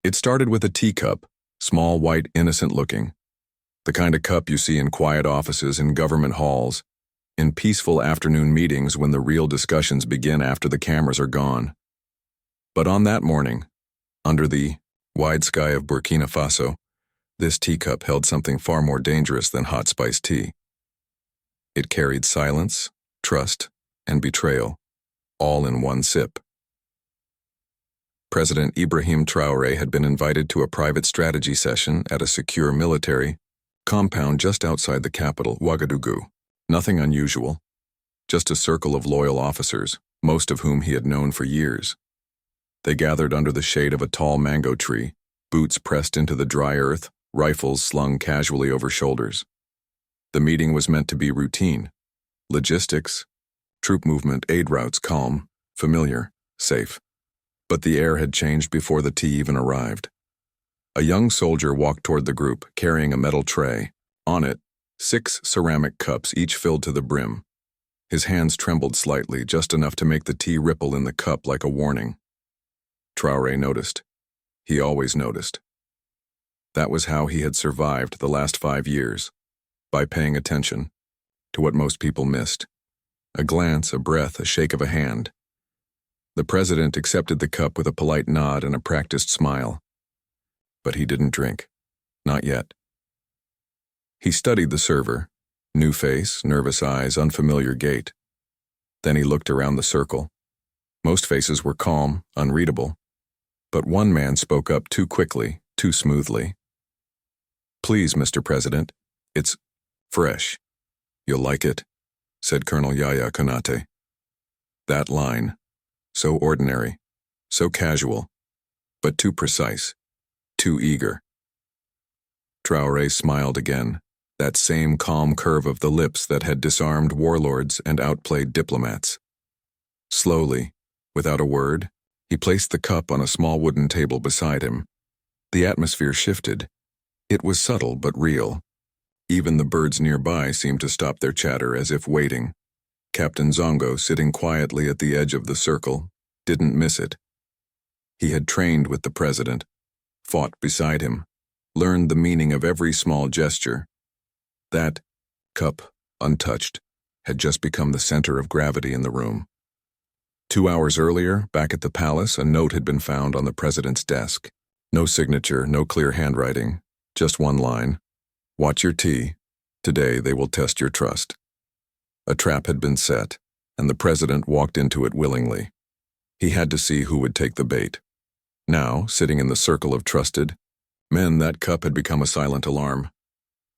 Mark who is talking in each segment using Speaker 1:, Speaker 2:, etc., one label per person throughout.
Speaker 1: It started with a teacup, small, white, innocent-looking. The kind of cup you see in quiet offices in government halls, in peaceful afternoon meetings when the real discussions begin after the cameras are gone. But on that morning, under the wide sky of Burkina Faso, this teacup held something far more dangerous than hot spiced tea. It carried silence, trust, and betrayal, all in one sip. President Ibrahim Traoré had been invited to a private strategy session at a secure military compound just outside the capital, Ouagadougou. Nothing unusual, just a circle of loyal officers, most of whom he had known for years. They gathered under the shade of a tall mango tree, boots pressed into the dry earth, rifles slung casually over shoulders. The meeting was meant to be routine. Logistics, troop movement, aid routes, calm, familiar, safe. But the air had changed before the tea even arrived. A young soldier walked toward the group, carrying a metal tray. On it, 6 ceramic cups, each filled to the brim. His hands trembled slightly, just enough to make the tea ripple in the cup like a warning. Traoré noticed. He always noticed. That was how he had survived the last 5 years, by paying attention to what most people missed. A glance, a breath, a shake of a hand. The president accepted the cup with a polite nod and a practiced smile. But he didn't drink. Not yet. He studied the server, new face, nervous eyes, unfamiliar gait. Then he looked around the circle. Most faces were calm, unreadable. But one man spoke up too quickly, too smoothly. "Please, Mr. President, it's fresh. You'll like it," said Colonel Yaya Konate. That line, so ordinary, so casual, but too precise, too eager. Traoré smiled again, that same calm curve of the lips that had disarmed warlords and outplayed diplomats. Slowly, without a word, he placed the cup on a small wooden table beside him. The atmosphere shifted. It was subtle but real. Even the birds nearby seemed to stop their chatter as if waiting. Captain Zongo, sitting quietly at the edge of the circle, didn't miss it. He had trained with the president, fought beside him, learned the meaning of every small gesture. That cup, untouched, had just become the center of gravity in the room. 2 hours earlier, back at the palace, a note had been found on the president's desk. No signature, no clear handwriting, just one line. "Watch your tea. Today they will test your trust." A trap had been set, and the president walked into it willingly. He had to see who would take the bait. Now, sitting in the circle of trusted men, that cup had become a silent alarm.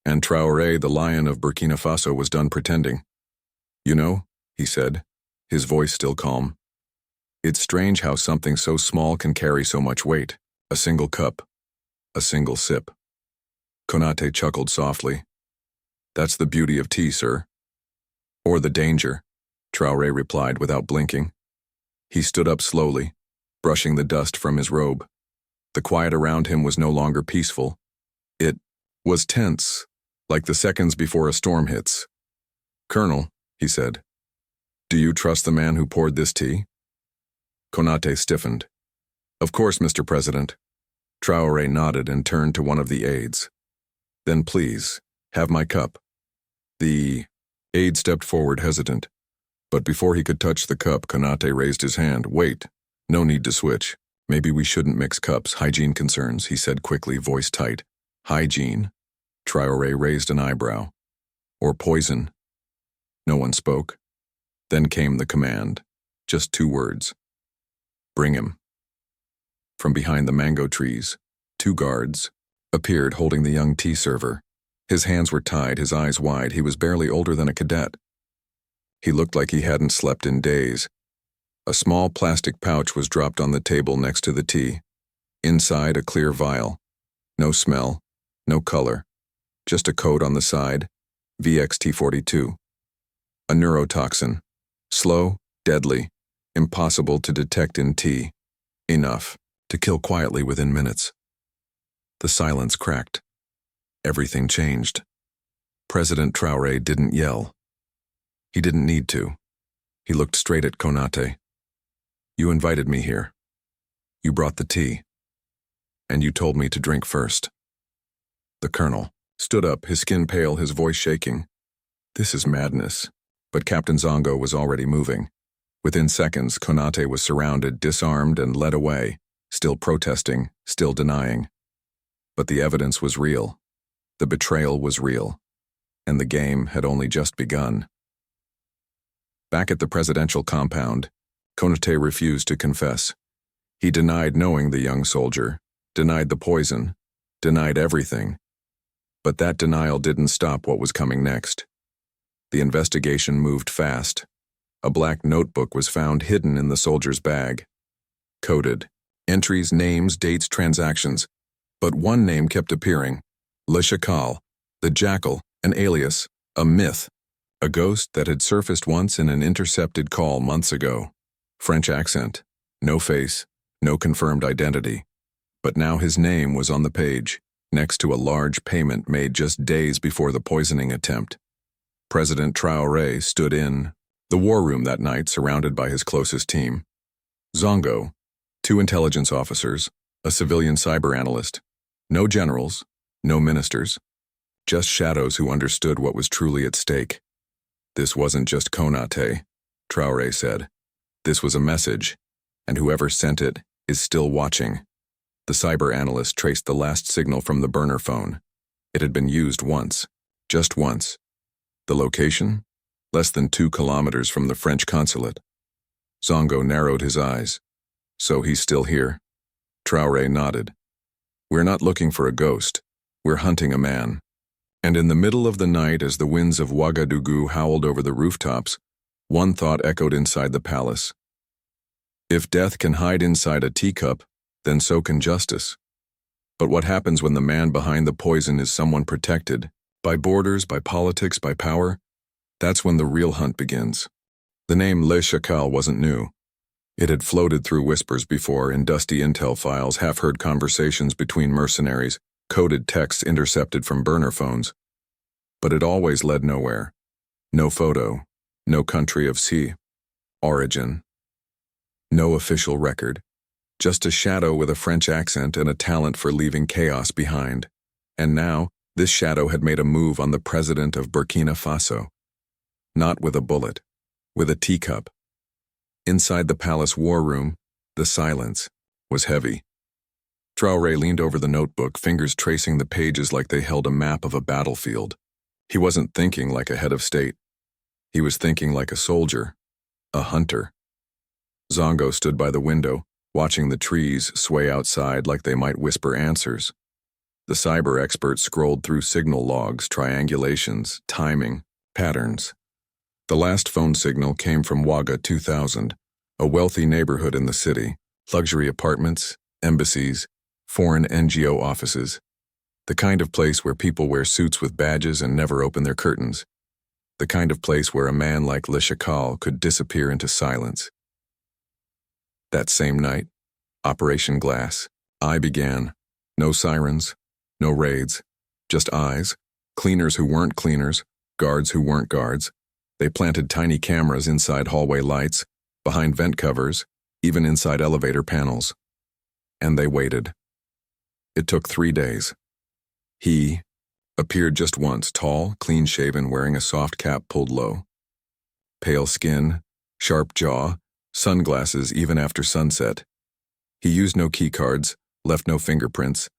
Speaker 1: And Traoré, the lion of Burkina Faso, was done pretending. "You know," he said, his voice still calm, "it's strange how something so small can carry so much weight. A single cup, a single sip." Konate chuckled softly. "That's the beauty of tea, sir." "Or the danger," Traoré replied without blinking. He stood up slowly, brushing the dust from his robe. The quiet around him was no longer peaceful. It was tense, like the seconds before a storm hits. "Colonel," he said, "do you trust the man who poured this tea?" Konate stiffened. "Of course, Mr. President." Traoré nodded and turned to one of the aides. "Then please, have my cup." The aide stepped forward hesitant, but before he could touch the cup, Konate raised his hand. "Wait, no need to switch. Maybe we shouldn't mix cups, hygiene concerns," he said quickly, voice tight. "Hygiene?" Traoré raised an eyebrow. "Or poison?" No one spoke. Then came the command, just 2 words. "Bring him." From behind the mango trees, 2 guards appeared holding the young tea server. His hands were tied, his eyes wide. He was barely older than a cadet. He looked like he hadn't slept in days. A small plastic pouch was dropped on the table next to the tea. Inside, a clear vial. No smell, no color. Just a code on the side, VXT42. A neurotoxin. Slow, deadly, impossible to detect in tea. Enough to kill quietly within minutes. The silence cracked. Everything changed. President Traoré didn't yell. He didn't need to. He looked straight at Konate. "You invited me here. You brought the tea. And you told me to drink first. The colonel stood up, his skin pale, his voice shaking. This is madness. But Captain Zongo was already moving. Within seconds, Konate was surrounded, disarmed, and led away, still protesting, still denying. But the evidence was real. The betrayal was real. And the game had only just begun. Back at the presidential compound, Konate refused to confess. He denied knowing the young soldier, denied the poison, denied everything. But that denial didn't stop what was coming next. The investigation moved fast. A black notebook was found hidden in the soldier's bag. Coded. Entries, names, dates, transactions. But one name kept appearing. Le Chacal, the Jackal, an alias, a myth, a ghost that had surfaced once in an intercepted call months ago. French accent, no face, no confirmed identity. But now his name was on the page, next to a large payment made just days before the poisoning attempt. President Traoré stood in the war room that night, surrounded by his closest team. Zongo, 2 intelligence officers, a civilian cyber analyst, no generals, no ministers, just shadows who understood what was truly at stake. This wasn't just Konate, Traoré said. This was a message, and whoever sent it is still watching. The cyber analyst traced the last signal from the burner phone. It had been used once, just once. The location? Less than 2 kilometers from the French consulate. Zongo narrowed his eyes. So he's still here? Traoré nodded. We're not looking for a ghost. We're hunting a man. And in the middle of the night, as the winds of Ouagadougou howled over the rooftops, one thought echoed inside the palace. If death can hide inside a teacup, then so can justice. But what happens when the man behind the poison is someone protected, by borders, by politics, by power? That's when the real hunt begins. The name Le Chacal wasn't new. It had floated through whispers before in dusty intel files, half-heard conversations between mercenaries, coded texts intercepted from burner phones. But it always led nowhere. No photo, no country of origin, no official record. Just a shadow with a French accent and a talent for leaving chaos behind. And now, this shadow had made a move on the president of Burkina Faso. Not with a bullet, with a teacup. Inside the palace war room, the silence was heavy. Traoré leaned over the notebook, fingers tracing the pages like they held a map of a battlefield. He wasn't thinking like a head of state. He was thinking like a soldier, a hunter. Zongo stood by the window, watching the trees sway outside like they might whisper answers. The cyber expert scrolled through signal logs, triangulations, timing, patterns. The last phone signal came from Ouaga 2000, a wealthy neighborhood in the city, luxury apartments, embassies, foreign NGO offices, the kind of place where people wear suits with badges and never open their curtains, the kind of place where a man like Le Chacal could disappear into silence. That same night, Operation Glass, I began. No sirens, no raids, just eyes, cleaners who weren't cleaners, guards who weren't guards. They planted tiny cameras inside hallway lights, behind vent covers, even inside elevator panels. And they waited. It took 3 days. He appeared just once, tall, clean-shaven, wearing a soft cap pulled low. Pale skin, sharp jaw, sunglasses even after sunset. He used no keycards, left no fingerprints,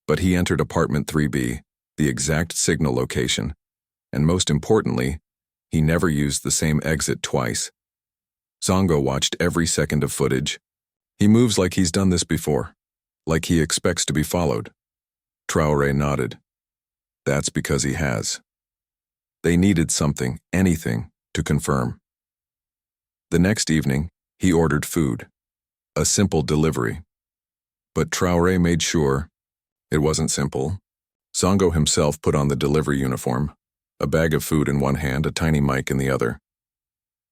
Speaker 1: but he entered apartment 3B, the exact signal location, and most importantly, he never used the same exit twice. Zongo watched every second of footage. He moves like he's done this before, like he expects to be followed. Traoré nodded. That's because he has. They needed something, anything, to confirm. The next evening, he ordered food. A simple delivery. But Traoré made sure it wasn't simple. Zongo himself put on the delivery uniform, a bag of food in one hand, a tiny mic in the other.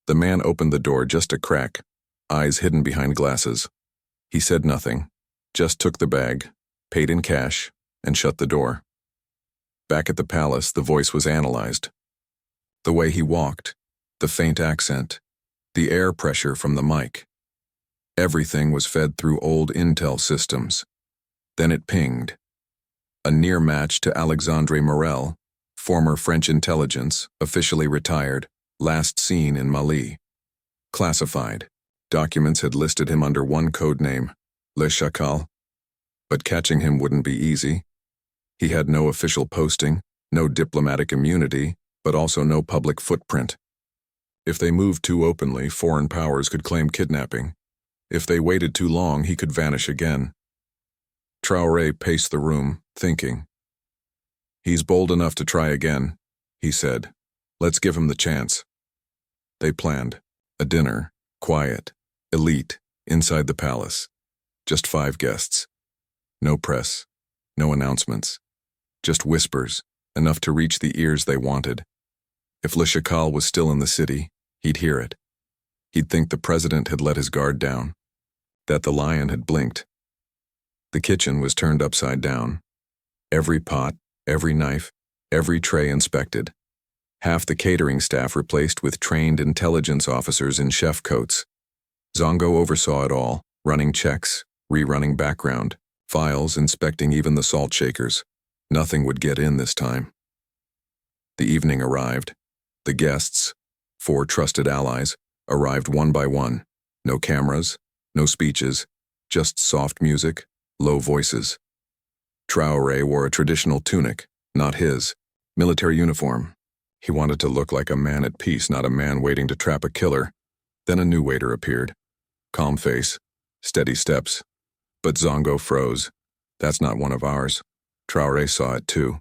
Speaker 1: The man opened the door just a crack, eyes hidden behind glasses. He said nothing, just took the bag, paid in cash, and shut the door. Back at the palace, the voice was analyzed. The way he walked, the faint accent, the air pressure from the mic. Everything was fed through old intel systems. Then it pinged. A near match to Alexandre Morel, former French intelligence, officially retired, last seen in Mali. Classified. Documents had listed him under one code name, Le Chacal. But catching him wouldn't be easy. He had no official posting, no diplomatic immunity, but also no public footprint. If they moved too openly, foreign powers could claim kidnapping. If they waited too long, he could vanish again. Traoré paced the room, thinking. "He's bold enough to try again," he said. "Let's give him the chance." They planned. A dinner, quiet, elite, inside the palace. Just 5 guests. No press, no announcements. Just whispers, enough to reach the ears they wanted. If Le Chacal was still in the city, he'd hear it. He'd think the president had let his guard down, that the lion had blinked. The kitchen was turned upside down. Every pot, every knife, every tray inspected. Half the catering staff replaced with trained intelligence officers in chef coats. Zongo oversaw it all, running checks, rerunning background, files, inspecting even the salt shakers. Nothing would get in this time. The evening arrived. The guests, 4 trusted allies, arrived one by one. No cameras, no speeches, just soft music, low voices. Traoré wore a traditional tunic, not his, military uniform. He wanted to look like a man at peace, not a man waiting to trap a killer. Then a new waiter appeared. Calm face, steady steps. But Zongo froze. "That's not one of ours." Traoré saw it too.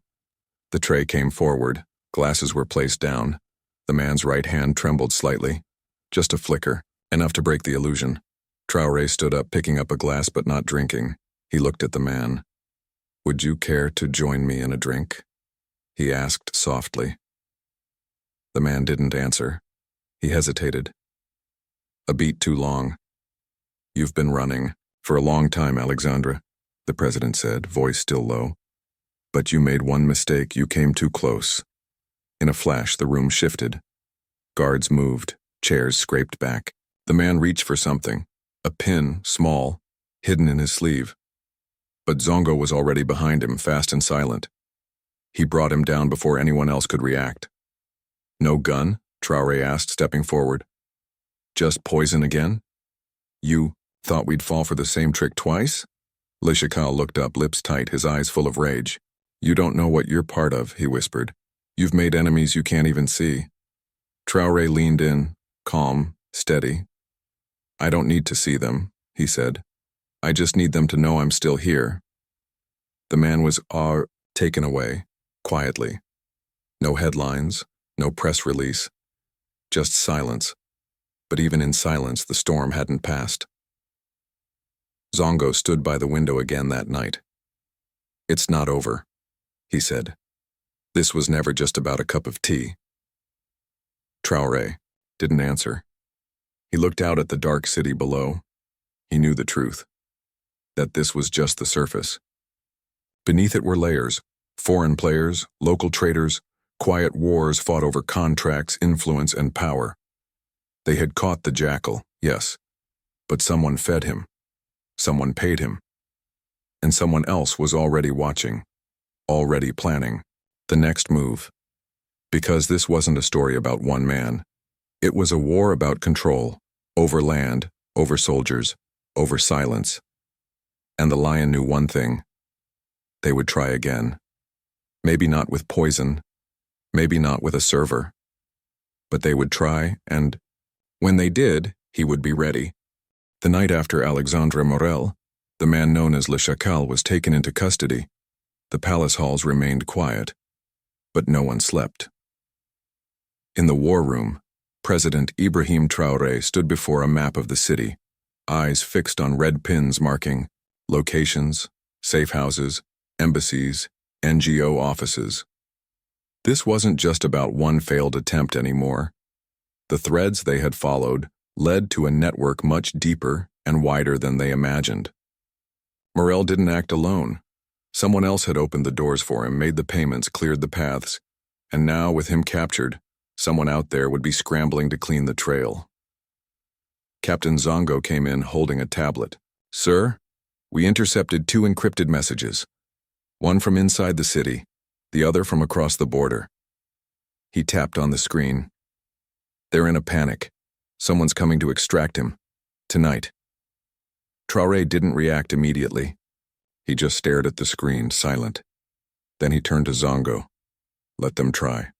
Speaker 1: The tray came forward, glasses were placed down. The man's right hand trembled slightly. Just a flicker, enough to break the illusion. Traoré stood up, picking up a glass but not drinking. He looked at the man. "Would you care to join me in a drink?" he asked softly. The man didn't answer. He hesitated. A beat too long. "You've been running for a long time, Alexandre," the president said, voice still low. "But you made one mistake. You came too close." In a flash, the room shifted. Guards moved, chairs scraped back. The man reached for something, a pin, small, hidden in his sleeve. But Zongo was already behind him, fast and silent. He brought him down before anyone else could react. "No gun?" Traoré asked, stepping forward. "Just poison again? You thought we'd fall for the same trick twice?" Le Chacal looked up, lips tight, his eyes full of rage. "You don't know what you're part of," he whispered. "You've made enemies you can't even see." Traoré leaned in, calm, steady. "I don't need to see them," he said. "I just need them to know I'm still here." The man was taken away, quietly. No headlines, no press release. Just silence. But even in silence, the storm hadn't passed. Zongo stood by the window again that night. "It's not over," he said. "This was never just about a cup of tea." Traoré didn't answer. He looked out at the dark city below. He knew the truth. That this was just the surface. Beneath it were layers, foreign players, local traders, quiet wars fought over contracts, influence, and power. They had caught the jackal, yes, but someone fed him. Someone paid him. And someone else was already watching, already planning the next move. Because this wasn't a story about one man. It was a war about control, over land, over soldiers, over silence. And the lion knew one thing. They would try again. Maybe not with poison, maybe not with a server. But they would try, and when they did, he would be ready. The night after Alexandre Morel, the man known as Le Chacal, was taken into custody, the palace halls remained quiet, but no one slept. In the war room, President Ibrahim Traoré stood before a map of the city, eyes fixed on red pins marking locations, safe houses, embassies, NGO offices. This wasn't just about one failed attempt anymore. The threads they had followed led to a network much deeper and wider than they imagined. Morel didn't act alone. Someone else had opened the doors for him, made the payments, cleared the paths, and now, with him captured, someone out there would be scrambling to clean the trail. Captain Zongo came in holding a tablet. "Sir, We intercepted 2 encrypted messages, one from inside the city, the other from across the border. He tapped on the screen. They're in a panic. Someone's coming to extract him. Tonight. Traoré didn't react immediately. He just stared at the screen, silent. Then he turned to Zongo. Let them try.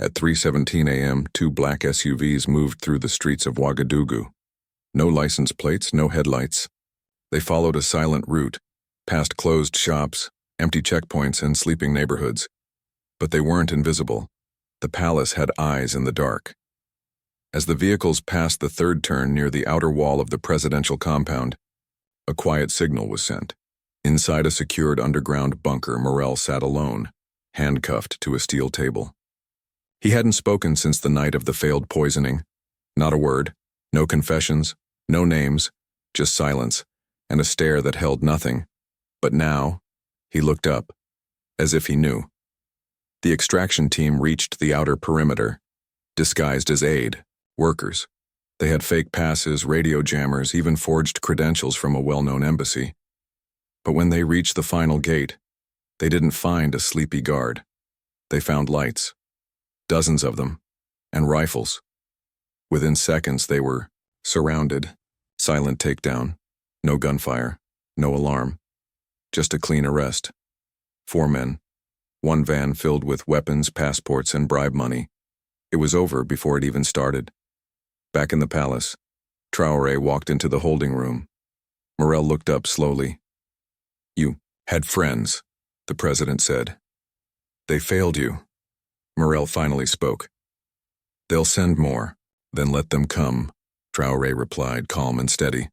Speaker 1: At 3:17 a.m., 2 black SUVs moved through the streets of Ouagadougou. No license plates, no headlights. They followed a silent route, past closed shops, empty checkpoints, and sleeping neighborhoods. But they weren't invisible. The palace had eyes in the dark. As the vehicles passed the 3rd turn near the outer wall of the presidential compound, a quiet signal was sent. Inside a secured underground bunker, Morel sat alone, handcuffed to a steel table. He hadn't spoken since the night of the failed poisoning. Not a word, no confessions, no names, just silence, and a stare that held nothing. But now, he looked up, as if he knew. The extraction team reached the outer perimeter, disguised as aid, workers. They had fake passes, radio jammers, even forged credentials from a well-known embassy. But when they reached the final gate, they didn't find a sleepy guard. They found lights, dozens of them, and rifles. Within seconds, they were surrounded, silent takedown, no gunfire, no alarm, just a clean arrest. 4 men, 1 van filled with weapons, passports, and bribe money. It was over before it even started. Back in the palace, Traoré walked into the holding room. Morel looked up slowly. You had friends, the president said. They failed you. Morel finally spoke. They'll send more, then let them come, Traoré replied, calm and steady.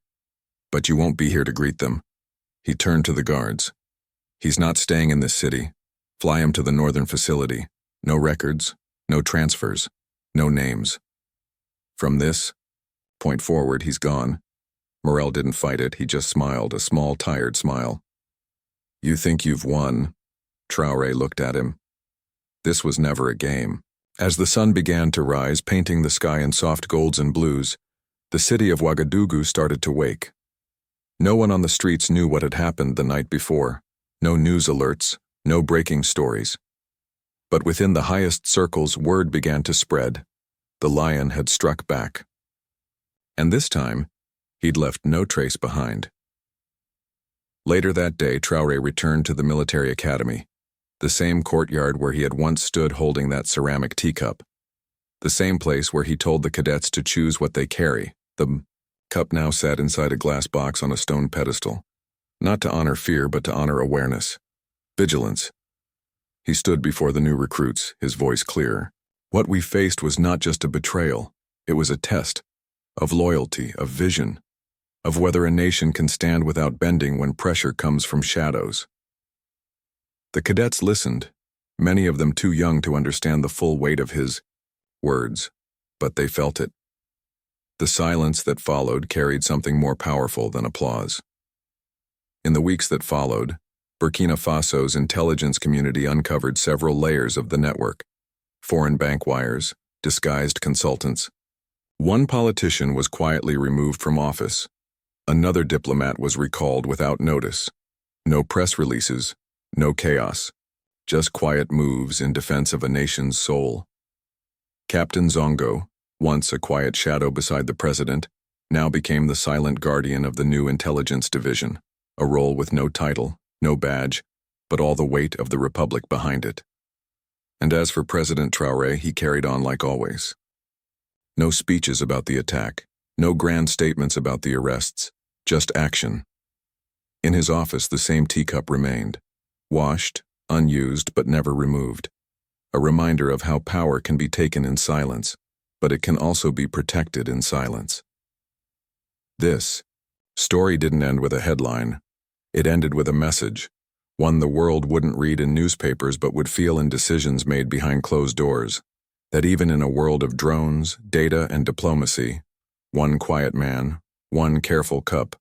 Speaker 1: But you won't be here to greet them. He turned to the guards. He's not staying in this city. Fly him to the northern facility. No records, no transfers, no names. From this point forward, he's gone. Morel didn't fight it, he just smiled, a small, tired smile. You think you've won? Traoré looked at him. This was never a game. As the sun began to rise, painting the sky in soft golds and blues, the city of Ouagadougou started to wake. No one on the streets knew what had happened the night before. No news alerts, no breaking stories. But within the highest circles, word began to spread. The lion had struck back. And this time, he'd left no trace behind. Later that day, Traoré returned to the military academy, the same courtyard where he had once stood holding that ceramic teacup, the same place where he told the cadets to choose what they carry. The cup now sat inside a glass box on a stone pedestal, not to honor fear but to honor awareness, vigilance. He stood before the new recruits, his voice clear. What we faced was not just a betrayal, it was a test of loyalty, of vision, of whether a nation can stand without bending when pressure comes from shadows. The cadets listened, many of them too young to understand the full weight of his words, but they felt it. The silence that followed carried something more powerful than applause. In the weeks that followed, Burkina Faso's intelligence community uncovered several layers of the network: foreign bank wires, disguised consultants. One politician was quietly removed from office. Another diplomat was recalled without notice. No press releases, no chaos, just quiet moves in defense of a nation's soul. Captain Zongo, once a quiet shadow beside the president, now became the silent guardian of the new intelligence division, a role with no title, no badge, but all the weight of the republic behind it. And as for President Traoré, he carried on like always. No speeches about the attack, no grand statements about the arrests, just action. In his office, the same teacup remained, washed, unused, but never removed. A reminder of how power can be taken in silence, but it can also be protected in silence. This story didn't end with a headline. It ended with a message, one the world wouldn't read in newspapers but would feel in decisions made behind closed doors, that even in a world of drones, data, and diplomacy, one quiet man, one careful cup,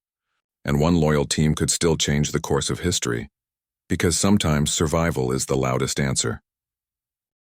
Speaker 1: and one loyal team could still change the course of history, because sometimes survival is the loudest answer.